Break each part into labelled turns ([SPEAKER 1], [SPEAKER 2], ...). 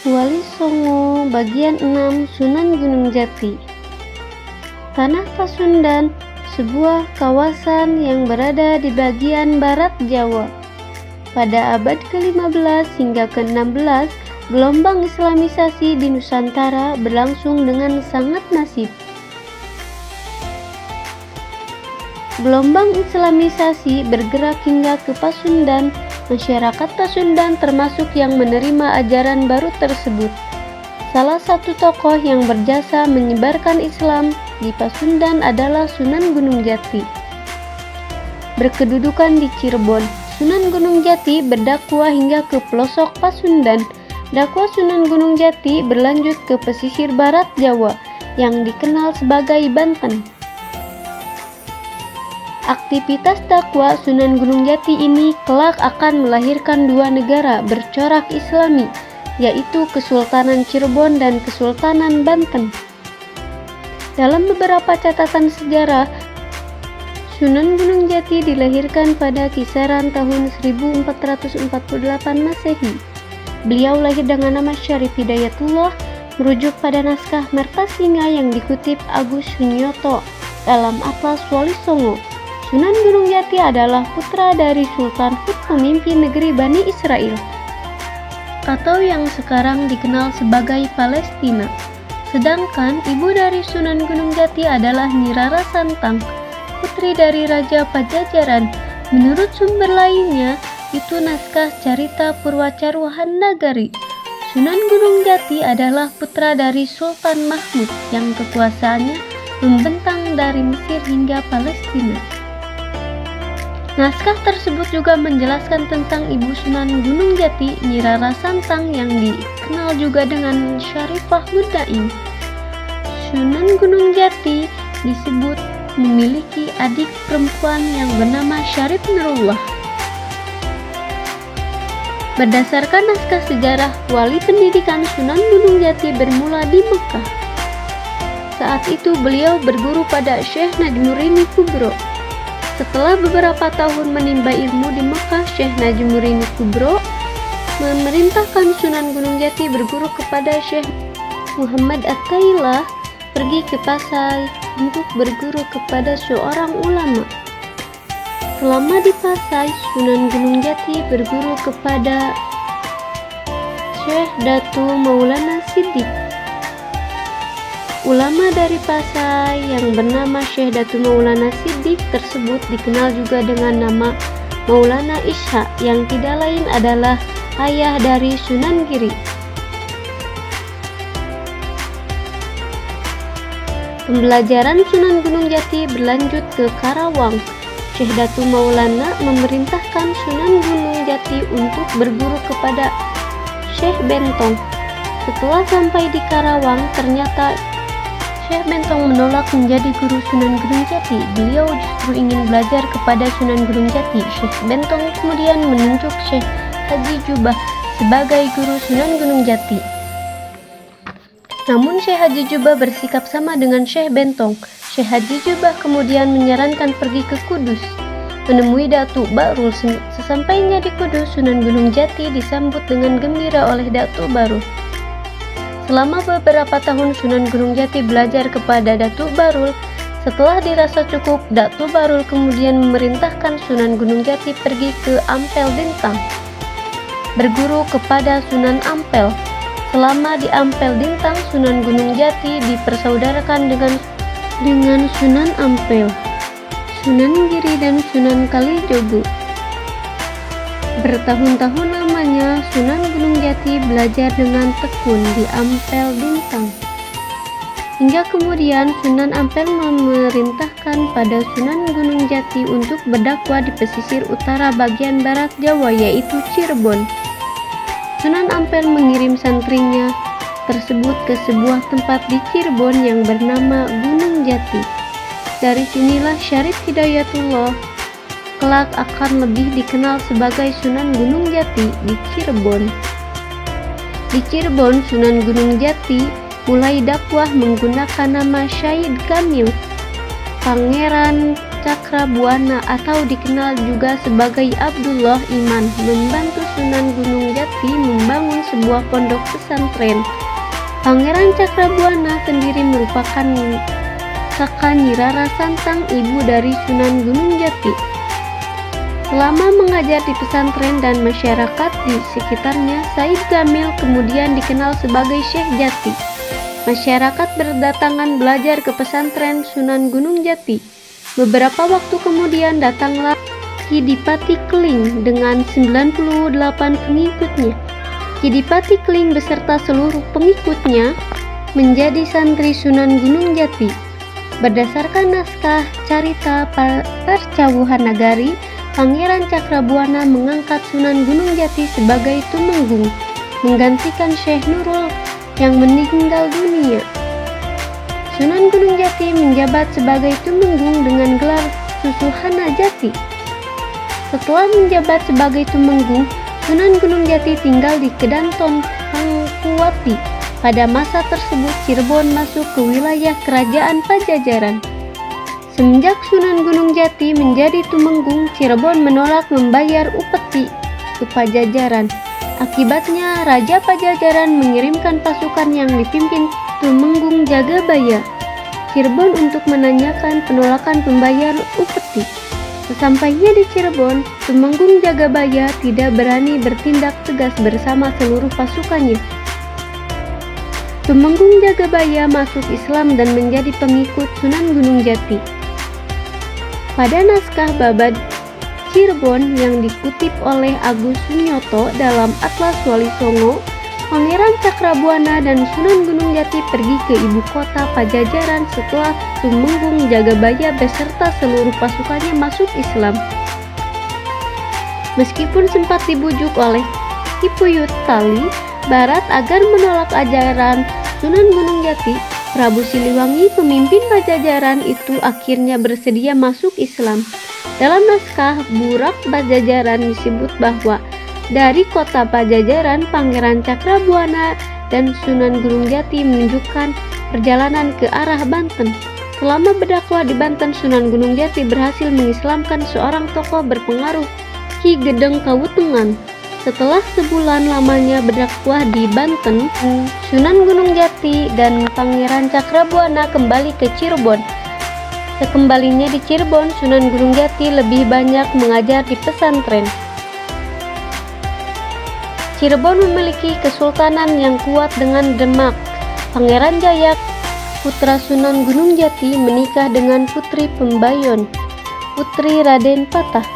[SPEAKER 1] Wali Songo Bagian 6 Sunan Gunung Jati. Tanah Pasundan, sebuah kawasan yang berada di bagian barat Jawa. Pada abad ke-15 hingga ke-16, gelombang Islamisasi di Nusantara berlangsung dengan sangat masif. Gelombang Islamisasi bergerak hingga ke Pasundan. Masyarakat Pasundan termasuk yang menerima ajaran baru tersebut. Salah satu tokoh yang berjasa menyebarkan Islam di Pasundan adalah Sunan Gunung Jati. Berkedudukan di Cirebon, Sunan Gunung Jati berdakwah hingga ke pelosok Pasundan. Dakwah Sunan Gunung Jati berlanjut ke pesisir barat Jawa yang dikenal sebagai Banten. Aktivitas dakwah Sunan Gunung Jati ini kelak akan melahirkan dua negara bercorak Islami, yaitu Kesultanan Cirebon dan Kesultanan Banten. Dalam beberapa catatan sejarah, Sunan Gunung Jati dilahirkan pada kisaran tahun 1448 Masehi. Beliau lahir dengan nama Syarif Hidayatullah, merujuk pada naskah Mertasinga yang dikutip Agus Sunyoto dalam Atlas Wali Songo. Sunan Gunung Jati adalah putra dari Sultan Hud, pemimpin negeri Bani Israel, atau yang sekarang dikenal sebagai Palestina. Sedangkan ibu dari Sunan Gunung Jati adalah Nyi Rara Santang, putri dari Raja Pajajaran. Menurut sumber lainnya, itu naskah Carita Purwacarwahan Nagari. Sunan Gunung Jati adalah putra dari Sultan Mahmud yang kekuasaannya membentang dari Mesir hingga Palestina. Naskah tersebut juga menjelaskan tentang ibu Sunan Gunung Jati, Nyi Rara Santang, yang dikenal juga dengan Syarifah Mudaim. Sunan Gunung Jati disebut memiliki adik perempuan yang bernama Syarif Nurullah. Berdasarkan naskah sejarah, wali pendidikan Sunan Gunung Jati bermula di Mekah. Saat itu beliau berguru pada Syekh Najmurini Kubro. Setelah beberapa tahun menimba ilmu di Mekah, Syekh Najmurini Kubro memerintahkan Sunan Gunung Jati berguru kepada Syekh Muhammad At-Tailah pergi ke Pasai untuk berguru kepada seorang ulama. Selama di Pasai, Sunan Gunung Jati berguru kepada Syekh Datu Maulana Siddiq. Ulama dari Pasai yang bernama Syekh Datu Maulana Siddiq tersebut dikenal juga dengan nama Maulana Ishaq, yang tidak lain adalah ayah dari Sunan Giri. Pembelajaran Sunan Gunung Jati berlanjut ke Karawang. Syekh Datu Maulana memerintahkan Sunan Gunung Jati untuk berguru kepada Syekh Bentong. Setelah sampai di Karawang, ternyata Syekh Bentong menolak menjadi guru Sunan Gunung Jati. Beliau justru ingin belajar kepada Sunan Gunung Jati. Syekh Bentong kemudian menunjuk Syekh Haji Jubah sebagai guru Sunan Gunung Jati. Namun Syekh Haji Jubah bersikap sama dengan Syekh Bentong. Syekh Haji Jubah kemudian menyarankan pergi ke Kudus, menemui Datuk Barul. Sesampainya di Kudus, Sunan Gunung Jati disambut dengan gembira oleh Datuk Barul. Selama beberapa tahun Sunan Gunung Jati belajar kepada Datuk Barul. Setelah dirasa cukup, Datuk Barul kemudian memerintahkan Sunan Gunung Jati pergi ke Ampel Dintang, berguru kepada Sunan Ampel. Selama di Ampel Dintang, Sunan Gunung Jati dipersaudarakan dengan Sunan Ampel, Sunan Giri, dan Sunan Kalijogo. Bertahun-tahun lamanya Sunan Gunung Jati belajar dengan tekun di Ampel Dintang. Hingga kemudian Sunan Ampel memerintahkan pada Sunan Gunung Jati untuk berdakwah di pesisir utara bagian barat Jawa, yaitu Cirebon. Sunan Ampel mengirim santrinya tersebut ke sebuah tempat di Cirebon yang bernama Gunung Jati. Dari sinilah Syarif Hidayatullah kelak akan lebih dikenal sebagai Sunan Gunung Jati di Cirebon. Di Cirebon, Sunan Gunung Jati mulai dakwah menggunakan nama Syahid Kamil, Pangeran Cakrabuana atau dikenal juga sebagai Abdullah Iman membantu Sunan Gunung Jati membangun sebuah pondok pesantren. Pangeran Cakrabuana sendiri merupakan kakak Nyi Rara Santang, ibu dari Sunan Gunung Jati. Selama mengajar di pesantren dan masyarakat di sekitarnya, Said Jamil kemudian dikenal sebagai Syekh Jati. Masyarakat berdatangan belajar ke pesantren Sunan Gunung Jati. Beberapa waktu kemudian datanglah Kidipati Keling dengan 98 pengikutnya. Kidipati Keling beserta seluruh pengikutnya menjadi santri Sunan Gunung Jati. Berdasarkan naskah Carita Percawuhan Nagari, Pangeran Cakrabuana mengangkat Sunan Gunung Jati sebagai tumenggung, menggantikan Syekh Nurul yang meninggal dunia. Sunan Gunung Jati menjabat sebagai tumenggung dengan gelar Susuhana Jati. Setelah menjabat sebagai tumenggung, Sunan Gunung Jati tinggal di Kedanton Pangkuwati. Pada masa tersebut Cirebon masuk ke wilayah kerajaan Pajajaran. Semenjak Sunan Gunung Jati menjadi tumenggung, Cirebon menolak membayar upeti ke Pajajaran. Akibatnya Raja Pajajaran mengirimkan pasukan yang dipimpin Tumenggung Jagabaya Cirebon untuk menanyakan penolakan pembayar upeti. Sesampainya di Cirebon, Tumenggung Jagabaya tidak berani bertindak tegas bersama seluruh pasukannya. Tumenggung Jagabaya masuk Islam dan menjadi pengikut Sunan Gunung Jati. Pada naskah Babad Cirebon yang dikutip oleh Agus Sunyoto dalam Atlas Wali Songo, Pangeran Cakrabuana dan Sunan Gunung Jati pergi ke ibu kota Pajajaran setelah Tumenggung Jagabaya beserta seluruh pasukannya masuk Islam. Meskipun sempat dibujuk oleh Kipuyut Tali Barat agar menolak ajaran Sunan Gunung Jati, Prabu Siliwangi, pemimpin Pajajaran itu akhirnya bersedia masuk Islam. Dalam naskah Burak Pajajaran disebut bahwa dari kota Pajajaran, Pangeran Cakrabuana dan Sunan Gunung Jati menunjukkan perjalanan ke arah Banten. Selama berdakwah di Banten, Sunan Gunung Jati berhasil mengislamkan seorang tokoh berpengaruh, Ki Gedeng Kawutengan. Setelah sebulan lamanya berdakwah di Banten, Sunan Gunung Jati dan Pangeran Cakrabuana kembali ke Cirebon. Sekembalinya di Cirebon, Sunan Gunung Jati lebih banyak mengajar di pesantren. Cirebon memiliki kesultanan yang kuat dengan Demak. Pangeran Jayak, putra Sunan Gunung Jati, menikah dengan putri Pembayon, putri Raden Patah.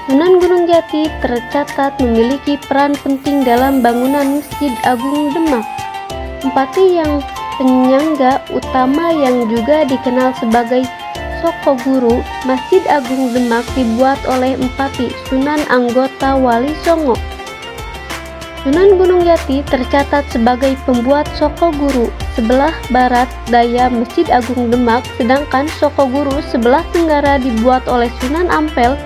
[SPEAKER 1] Sunan Gunung Jati tercatat memiliki peran penting dalam bangunan Masjid Agung Demak. Empati yang penyangga utama yang juga dikenal sebagai Soko Guru, Masjid Agung Demak dibuat oleh Empati, Sunan anggota Wali Songo. Sunan Gunung Jati tercatat sebagai pembuat Soko Guru sebelah barat daya Masjid Agung Demak, sedangkan Soko Guru sebelah tenggara dibuat oleh Sunan Ampel,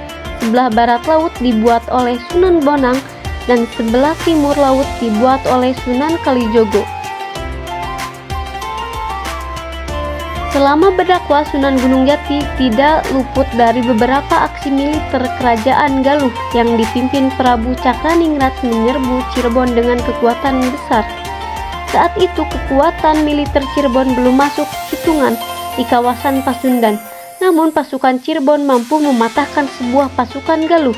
[SPEAKER 1] sebelah barat laut dibuat oleh Sunan Bonang, dan sebelah timur laut dibuat oleh Sunan Kalijogo. Selama berdakwah, Sunan Gunung Jati tidak luput dari beberapa aksi militer kerajaan Galuh yang dipimpin Prabu Cakraningrat menyerbu Cirebon dengan kekuatan besar. Saat itu kekuatan militer Cirebon belum masuk hitungan di kawasan Pasundan, namun pasukan Cirebon mampu mematahkan sebuah pasukan Galuh.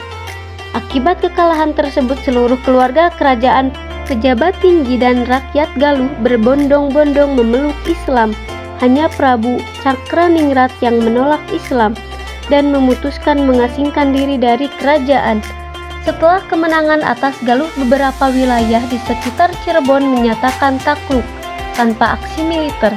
[SPEAKER 1] Akibat kekalahan tersebut, seluruh keluarga kerajaan, pejabat tinggi dan rakyat Galuh berbondong-bondong memeluk Islam. Hanya Prabu Cakraningrat yang menolak Islam dan memutuskan mengasingkan diri dari kerajaan. Setelah kemenangan atas Galuh, beberapa wilayah di sekitar Cirebon menyatakan takluk tanpa aksi militer.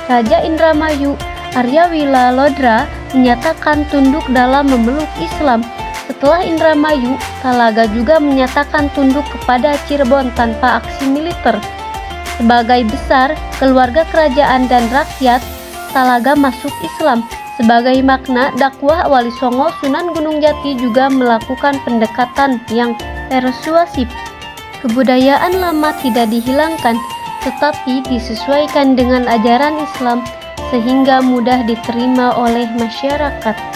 [SPEAKER 1] Raja Indramayu Aryawila Lodra menyatakan tunduk dalam memeluk Islam. Setelah Indramayu, Talaga juga menyatakan tunduk kepada Cirebon tanpa aksi militer. Sebagai besar, keluarga kerajaan dan rakyat, Talaga masuk Islam. Sebagai makna dakwah Wali Songo, Sunan Gunung Jati juga melakukan pendekatan yang persuasif. Kebudayaan lama tidak dihilangkan, tetapi disesuaikan dengan ajaran Islam. sehingga mudah diterima oleh masyarakat.